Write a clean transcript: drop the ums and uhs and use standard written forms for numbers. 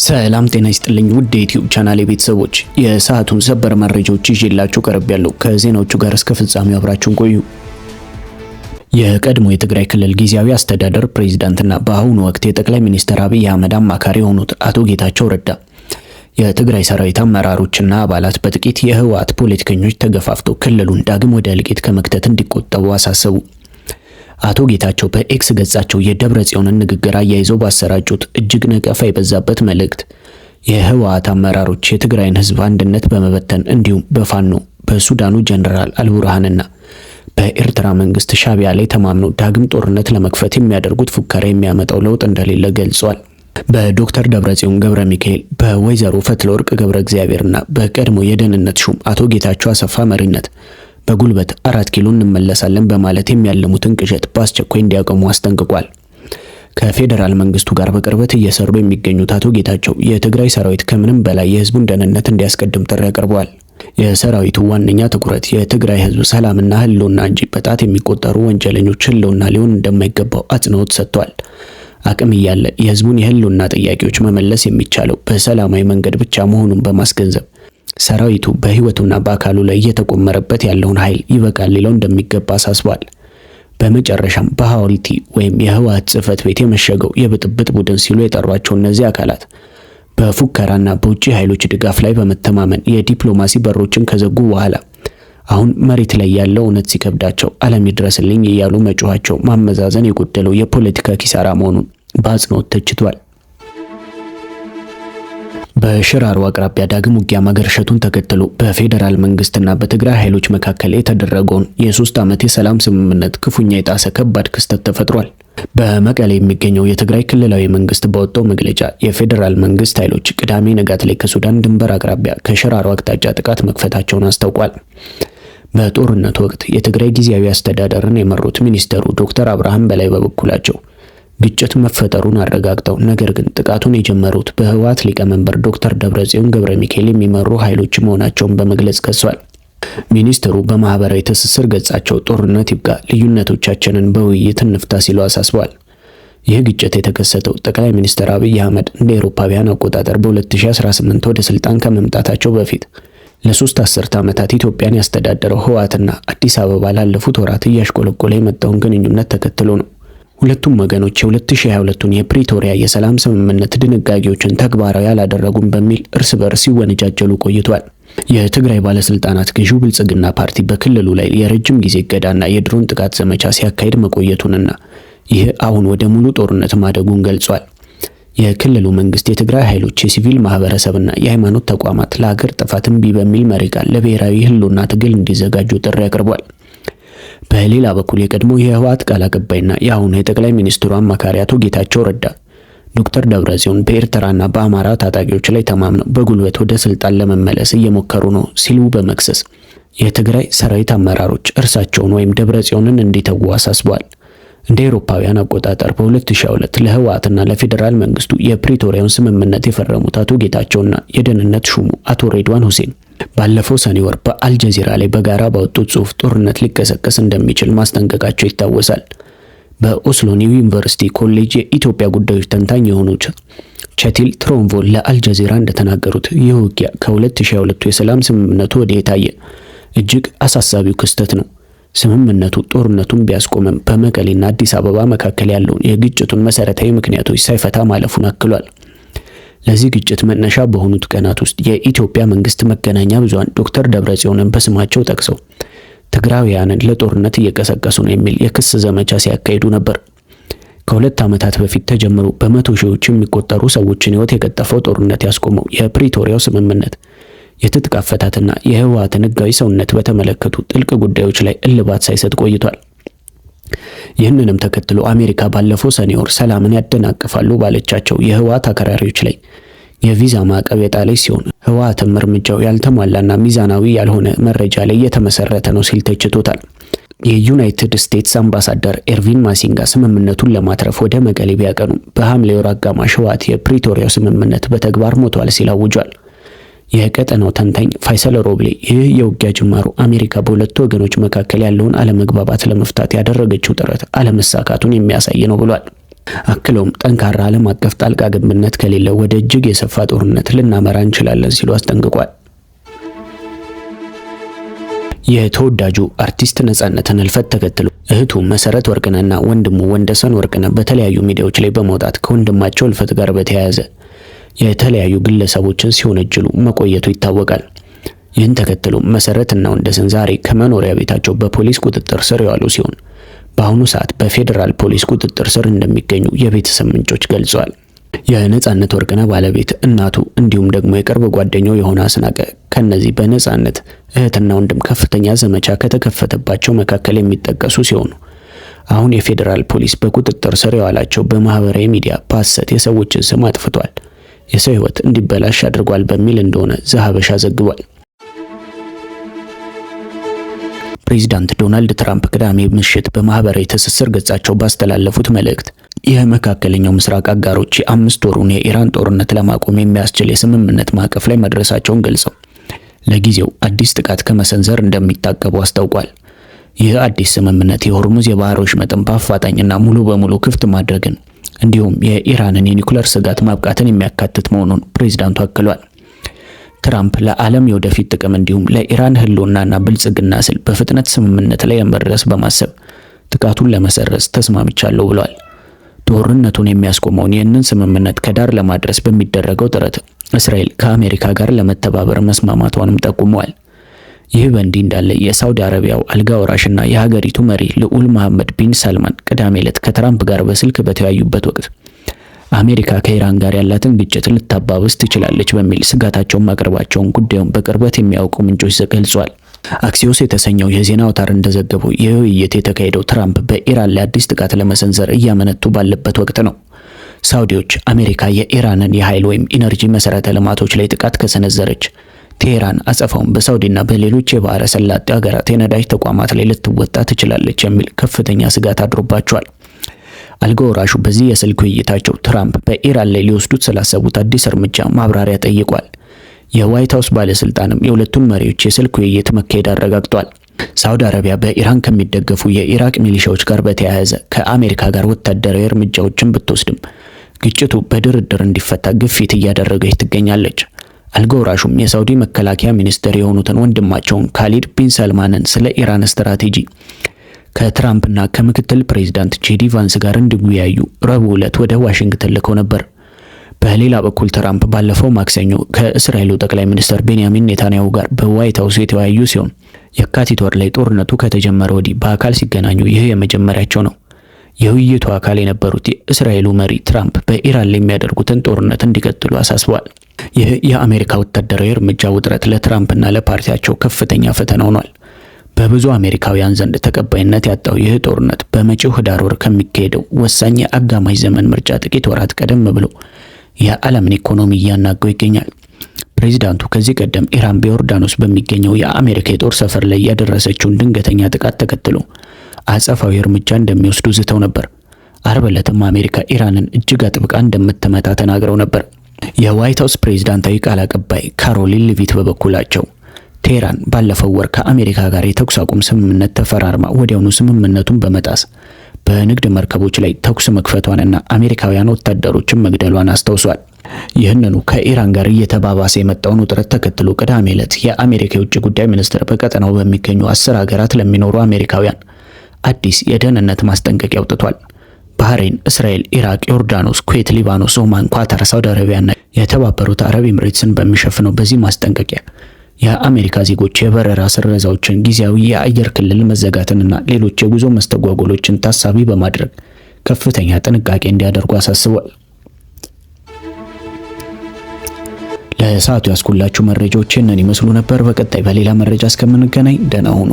ሰላም ጤና ይስጥልኝ ውድ የዩቲዩብ ቻናል ቤተሰቦች፣ የሰዓቱን ሰበር መረጃዎች ይዤላችሁ ቀርቤያለሁ። ከዜናዎቹ ጋር እስከ ፍጻሜው አብራችሁን ቆዩ። የቀድሞ የትግራይ ክልል ጊዜያዊ አስተዳደር ፕሬዝዳንትና በአሁኑ ወቅት የጠቅላይ ሚኒስትር አብይ አህመድ አማካሪ የሆኑት አቶ ጌታቸው ረዳ የትግራይ ሰራዊት አመራሮችና አባላት በጥቂት የህወሓት ፖለቲከኞች ተገፋፍተው ክልሉን ዳግም ወደ እልቂት ከመክተት እንዲቆጠቡ አሳሰቡ። አቶ ጌታቸው በኤክስ ገጻቸው የደብረ ጽዮንን ንግግር አያይዘው ባሰራጩት እጅግ ነቀፋ የበዛበት መልእክት የህወሓት አመራሮች የትግራይን ህዝብ አንድነት በመበተን እንዲሁም በፋኖ በሱዳኑ ጀነራል አልቡርሃንና በኤርትራ መንግስት ሻቢያ ላይ ተማምነው ዳግም ጦርነት ለመክፈት የሚያደርጉት ፉከራ የሚያመጣው ለውጥ እንደሌለ ገልጿል። በዶክተር ደብረጽዮን ገብረ ሚካኤል፣ በወይዘሮ ፈትለወርቅ ገብረ እግዚአብሔርና በቀድሞ የደህንነት ሹም አቶ ጌታቸው አሰፋ መሪነት በጉልበት 4 ኪሎ እንመለሳለን በማለት የሚያለሙትን ቅዠት በአስቸኳይ እንዲያቆሙ አስጠንቅቋል። ከፌደራል መንግስቱ ጋር በቅርበት እየሰሩ የሚገኙት አቶ ጌታቸው የትግራይ ሰራዊት ከምንም በላይ የህዝቡን ደህንነት እንዲያስቀድም ጥሪ አቅርበዋል። የሰራዊቱ ዋነኛ ትኩረት የትግራይ ህዝብ ሰላምና ህልውና እንጂ በጣት የሚቆጠሩ ወንጀለኞች ህልውና ሊሆን እንደማይገባው አጽንኦት ሰጥቷል። አቅም እያለ የህዝቡን የህልውና ጥያቄዎች መመለስ የሚቻለው በሰላማዊ መንገድ ብቻ መሆኑን በማስገንዘብ ሰራዊቱ በህይወቱና በአካሉ ላይ እየተቆመረበት ያለውን ኃይል ይበቃል ሊለው እንደሚገባ አሳስቧል። በመጨረሻም በሐውልቲ ወይም የህወሓት ጽህፈት ቤት የመሸገው የብጥብጥ ቡድን ሲሉ የጠሯቸው እነዚህ አካላት በፉከራና በውጭ ኃይሎች ድጋፍ ላይ በመተማመን የዲፕሎማሲ በሮችን ከዘጉ በኋላ አሁን መሬት ላይ ያለው እውነት ሲከብዳቸው ዓለም ይድረስልኝ እያሉ መጮኻቸው ማመዛዘን የጎደለው የፖለቲካ ኪሳራ መሆኑን በአጽንኦት ተችቷል። በሽራሮ አቅራቢያ ዳግም ውጊያ ማገርሸቱን ተከትሎ በፌደራል መንግስትና በትግራይ ኃይሎች መካከል የተደረገውን የ3 ዓመት የሰላም ስምምነት ክፉኛ የጣሰ ከባድ ክስተት ተፈጥሯል። በመቀሌ የሚገኘው የትግራይ ክልላዊ መንግስት ባወጣው መግለጫ የፌደራል መንግስት ኃይሎች ቅዳሜ ንጋት ላይ ከሱዳን ድንበር አቅራቢያ ከሽራሮ አቅጣጫ ጥቃት መክፈታቸውን አስታውቋል። በጦርነቱ ወቅት የትግራይ ጊዜያዊ አስተዳደርን የመሩት ሚኒስተሩ ዶክተር አብርሃም በላይ በበኩላቸው ግጭት መፈጠሩን አረጋግጠው ነገር ግን ጥቃቱን የጀመሩት በህወሓት ሊቀመንበር ዶክተር ደብረጽዮን ገብረ ሚካኤል የሚመሩ ኃይሎች መሆናቸውን በመግለጽ ከሷል። ሚኒስትሩ በማህበራዊ ትስስር ገጻቸው ጦርነት ይብቃ፣ ልዩነቶቻችንን በውይይት እንፍታ ሲሉ አሳስበዋል። ይህ ግጭት የተከሰተው ጠቅላይ ሚኒስትር አብይ አህመድ እንደ አውሮፓውያን አቆጣጠር በ2018 ወደ ስልጣን ከመምጣታቸው በፊት ለ3 አስርት ዓመታት ኢትዮጵያን ያስተዳደረው ህወሓትና አዲስ አበባ ላለፉት ወራት እያሽቆለቆለ የመጣውን ግንኙነት ተከትሎ ነው። ሁለቱም ወገኖች የ2022ቱን የፕሪቶሪያ የሰላም ስምምነት ድንጋጌዎችን ተግባራዊ አላደረጉም በሚል እርስ በርስ ሲወነጃጀሉ ቆይቷል። የትግራይ ባለስልጣናት ገዢው ብልጽግና ፓርቲ በክልሉ ላይ የረጅም ጊዜ እገዳና የድሮን ጥቃት ዘመቻ ሲያካሂድ መቆየቱንና ይህ አሁን ወደ ሙሉ ጦርነት ማደጉን ገልጿል። የክልሉ መንግስት የትግራይ ኃይሎች፣ የሲቪል ማህበረሰብና የሃይማኖት ተቋማት ለሀገር ጥፋት እምቢ በሚል መሪ ቃል ለብሔራዊ ህልውና ትግል እንዲዘጋጁ ጥሪ አቅርቧል። በሌላ በኩል የቀድሞ የህወሓት ቃል አቀባይና የአሁኑ የጠቅላይ ሚኒስትሩ አማካሪ አቶ ጌታቸው ረዳ ዶክተር ደብረጽዮን በኤርትራና በአማራ ታጣቂዎች ላይ ተማምነው በጉልበት ወደ ስልጣን ለመመለስ እየሞከሩ ነው ሲሉ በመክሰስ የትግራይ ሰራዊት አመራሮች እርሳቸውን ወይም ደብረጽዮንን እንዲተዉ አሳስበዋል። እንደ አውሮፓውያን አቆጣጠር በ2002 ለህወሓትና ለፌደራል መንግስቱ የፕሪቶሪያውን ስምምነት የፈረሙት አቶ ጌታቸውና የደህንነት ሹሙ አቶ ሬድዋን ሁሴን ባለፈው ሰኔ ወር በአልጀዚራ ላይ በጋራ ባወጡት ጽሑፍ ጦርነት ሊቀሰቀስ እንደሚችል ማስጠንቀቃቸው ይታወሳል። በኦስሎ ኒው ዩኒቨርሲቲ ኮሌጅ የኢትዮጵያ ጉዳዮች ተንታኝ የሆኑት ቸቲል ትሮንቮል ለአልጀዚራ እንደተናገሩት ይህ ውጊያ ከ2022 የሰላም ስምምነቱ ወዲህ የታየ እጅግ አሳሳቢው ክስተት ነው። ስምምነቱ ጦርነቱን ቢያስቆምም በመቀሌና አዲስ አበባ መካከል ያለውን የግጭቱን መሰረታዊ ምክንያቶች ሳይፈታ ማለፉን አክሏል። ለዚህ ግጭት መነሻ በሆኑት ቀናት ውስጥ የኢትዮጵያ መንግስት መገናኛ ብዙሃን ዶክተር ደብረጽዮንን በስማቸው ጠቅሰው ትግራውያንን ለጦርነት እየቀሰቀሱ ነው የሚል የክስ ዘመቻ ሲያካሂዱ ነበር። ከ2 ዓመታት በፊት ተጀምሮ በመቶ ሺዎች የሚቆጠሩ ሰዎችን ህይወት የቀጠፈው ጦርነት ያስቆመው የፕሪቶሪያው ስምምነት የትጥቅ አፈታትና የህወሓትን ህጋዊ ሰውነት በተመለከቱ ጥልቅ ጉዳዮች ላይ እልባት ሳይሰጥ ቆይቷል። ይህንንም ተከትሎ አሜሪካ ባለፈው ሰኔ ወር ሰላምን ያደናቅፋሉ ባለቻቸው የህወሓት አከራሪዎች ላይ የቪዛ ማዕቀብ የጣለች ሲሆን ህወሓትም እርምጃው ያልተሟላና ሚዛናዊ ያልሆነ መረጃ ላይ የተመሰረተ ነው ሲል ተችቶታል። የዩናይትድ ስቴትስ አምባሳደር ኤርቪን ማሲንጋ ስምምነቱን ለማትረፍ ወደ መቀሌ ቢያቀኑ በሐምሌ ወር አጋማሽ ህወሓት የፕሪቶሪያው ስምምነት በተግባር ሞቷል ሲል አውጇል። የቀጠናው ተንታኝ ፋይሰል ሮብሌ ይህ የውጊያ ጅማሮ አሜሪካ በሁለቱ ወገኖች መካከል ያለውን አለመግባባት ለመፍታት ያደረገችው ጥረት አለመሳካቱን የሚያሳይ ነው ብሏል። አክለውም ጠንካራ ዓለም አቀፍ ጣልቃ ገብነት ከሌለ ወደ እጅግ የሰፋ ጦርነት ልናመራ እንችላለን ሲሉ አስጠንቅቋል። የተወዳጁ አርቲስት ነጻነትን ህልፈት ተከትሎ እህቱ መሰረት ወርቅነህና ወንድሙ ወንደሰን ወርቅነህ በተለያዩ ሚዲያዎች ላይ በመውጣት ከወንድማቸው ህልፈት ጋር በተያያዘ የተለያዩ ግለሰቦችን ሲወነጅሉ መቆየቱ ይታወቃል። ይህን ተከትሎ መሰረትና ወንደሰን ዛሬ ከመኖሪያ ቤታቸው በፖሊስ ቁጥጥር ስር የዋሉ ሲሆን በአሁኑ ሰዓት በፌዴራል ፖሊስ ቁጥጥር ስር እንደሚገኙ የቤተሰብ ምንጮች ገልጸዋል። የነጻነት ወርቅነህ ባለቤት እናቱ እንዲሁም ደግሞ የቅርብ ጓደኛው የሆነ አስናቀ ከነዚህ በነጻነት እህትና ወንድም ከፍተኛ ዘመቻ ከተከፈተባቸው መካከል የሚጠቀሱ ሲሆኑ አሁን የፌዴራል ፖሊስ በቁጥጥር ስር የዋላቸው በማህበራዊ ሚዲያ በሐሰት የሰዎችን ስም አጥፍቷል፣ የሰው ህይወት እንዲበላሽ አድርጓል በሚል እንደሆነ ዘሀበሻ ዘግቧል። ፕሬዚዳንት ዶናልድ ትራምፕ ቅዳሜ ምሽት በማህበራዊ ትስስር ገጻቸው ባስተላለፉት መልእክት የመካከለኛው ምስራቅ አጋሮች የ5 ወሩን የኢራን ጦርነት ለማቆም የሚያስችል የስምምነት ማዕቀፍ ላይ መድረሳቸውን ገልጸው ለጊዜው አዲስ ጥቃት ከመሰንዘር እንደሚታቀቡ አስታውቋል። ይህ አዲስ ስምምነት የሆርሙዝ የባህር ወሽመጥን በአፋጣኝና ሙሉ በሙሉ ክፍት ማድረግን እንዲሁም የኢራንን የኒኩለር ስጋት ማብቃትን የሚያካትት መሆኑን ፕሬዝዳንቱ አክሏል። ትራምፕ ለዓለም የወደፊት ጥቅም እንዲሁም ለኢራን ህልውናና ብልጽግና ስል በፍጥነት ስምምነት ላይ ለመድረስ በማሰብ ጥቃቱን ለመሰረዝ ተስማምቻለሁ ብለዋል። ጦርነቱን የሚያስቆመውን ይህንን ስምምነት ከዳር ለማድረስ በሚደረገው ጥረት እስራኤል ከአሜሪካ ጋር ለመተባበር መስማማቷንም ጠቁመዋል። ይህ በእንዲህ እንዳለ የሳውዲ አረቢያው አልጋ ወራሽና የሀገሪቱ መሪ ልዑል መሐመድ ቢን ሰልማን ቅዳሜ ዕለት ከትራምፕ ጋር በስልክ በተወያዩበት ወቅት አሜሪካ ከኢራን ጋር ያላትን ግጭት ልታባብስ ትችላለች በሚል ስጋታቸውን ማቅረባቸውን ጉዳዩን በቅርበት የሚያውቁ ምንጮች ገልጸዋል። አክሲዮስ የተሰኘው የዜና አውታር እንደዘገበው ይህ ውይይት የተካሄደው ትራምፕ በኢራን ላይ አዲስ ጥቃት ለመሰንዘር እያመነቱ ባለበት ወቅት ነው። ሳውዲዎች አሜሪካ የኢራንን የኃይል ወይም ኢነርጂ መሰረተ ልማቶች ላይ ጥቃት ከሰነዘረች ቴህራን አጸፋውን በሳውዲና በሌሎች የባህረ ሰላጤ ሀገራት የነዳጅ ተቋማት ላይ ልትወጣ ትችላለች የሚል ከፍተኛ ስጋት አድሮባቸዋል። አልጋ ወራሹ በዚህ የስልክ ውይይታቸው ትራምፕ በኢራን ላይ ሊወስዱት ስላሰቡት አዲስ እርምጃ ማብራሪያ ጠይቋል። የዋይት ሃውስ ባለስልጣንም የሁለቱን መሪዎች የስልክ ውይይት መካሄድ አረጋግጧል። ሳውዲ አረቢያ በኢራን ከሚደገፉ የኢራቅ ሚሊሻዎች ጋር በተያያዘ ከአሜሪካ ጋር ወታደራዊ እርምጃዎችን ብትወስድም ግጭቱ በድርድር እንዲፈታ ግፊት እያደረገች ትገኛለች። አልጋ ወራሹም የሳውዲ መከላከያ ሚኒስትር የሆኑትን ወንድማቸውን ካሊድ ቢን ሰልማንን ስለ ኢራን ስትራቴጂ ከትራምፕና ከምክትል ፕሬዝዳንት ጄዲ ቫንስ ጋር እንዲወያዩ ረቡዕ ዕለት ወደ ዋሽንግተን ልከው ነበር። በሌላ በኩል ትራምፕ ባለፈው ማክሰኞ ከእስራኤሉ ጠቅላይ ሚኒስትር ቤንያሚን ኔታንያሁ ጋር በዋይት ሃውስ የተወያዩ ሲሆን የካቲት ወር ላይ ጦርነቱ ከተጀመረ ወዲህ በአካል ሲገናኙ ይህ የመጀመሪያቸው ነው። የውይይቱ አካል የነበሩት የእስራኤሉ መሪ ትራምፕ በኢራን ላይ የሚያደርጉትን ጦርነት እንዲቀጥሉ አሳስበዋል። ይህ የአሜሪካ ወታደራዊ እርምጃ ውጥረት ለትራምፕና ለፓርቲያቸው ከፍተኛ ፈተና ሆኗል። በብዙ አሜሪካውያን ዘንድ ተቀባይነት ያጣው ይህ ጦርነት በመጪው ህዳር ወር ከሚካሄደው ወሳኝ የአጋማሽ ዘመን ምርጫ ጥቂት ወራት ቀደም ብሎ የዓለምን ኢኮኖሚ እያናገው ይገኛል። ፕሬዚዳንቱ ከዚህ ቀደም ኢራን በዮርዳኖስ በሚገኘው የአሜሪካ የጦር ሰፈር ላይ ያደረሰችውን ድንገተኛ ጥቃት ተከትሎ አጸፋዊ እርምጃ እንደሚወስዱ ዝተው ነበር። አርብ ዕለትም አሜሪካ ኢራንን እጅግ አጥብቃ እንደምትመታ ተናግረው ነበር። የዋይት ሃውስ ፕሬዝዳንታዊ ቃል አቀባይ ካሮሊን ሊቪት በበኩላቸው ቴህራን ባለፈው ወር ከአሜሪካ ጋር የተኩስ አቁም ስምምነት ተፈራርማ ወዲያውኑ ስምምነቱን በመጣስ በንግድ መርከቦች ላይ ተኩስ መክፈቷንና አሜሪካውያን ወታደሮችን መግደሏን አስታውሷል። ይህንኑ ከኢራን ጋር እየተባባሰ የመጣውን ውጥረት ተከትሎ ቅዳሜ ዕለት የአሜሪካ የውጭ ጉዳይ ሚኒስትር በቀጠናው በሚገኙ 10 ሀገራት ለሚኖሩ አሜሪካውያን አዲስ የደህንነት ማስጠንቀቂያ አውጥቷል። ባህሬን፣ እስራኤል፣ ኢራቅ፣ ዮርዳኖስ፣ ኩዌት፣ ሊባኖስ፣ ኦማን፣ ኳታር፣ ሳውዲ አረቢያና የተባበሩት አረብ ኤምሬትስን በሚሸፍነው በዚህ ማስጠንቀቂያ የአሜሪካ ዜጎች የበረራ ስረዛዎችን፣ ጊዜያዊ የአየር ክልል መዘጋትንና ሌሎች የጉዞ መስተጓጎሎችን ታሳቢ በማድረግ ከፍተኛ ጥንቃቄ እንዲያደርጉ አሳስቧል። ለሰዓቱ ያስኩላችሁ መረጃዎች እነን ይመስሉ ነበር። በቀጣይ በሌላ መረጃ እስከምንገናኝ ደህና ሁኑ።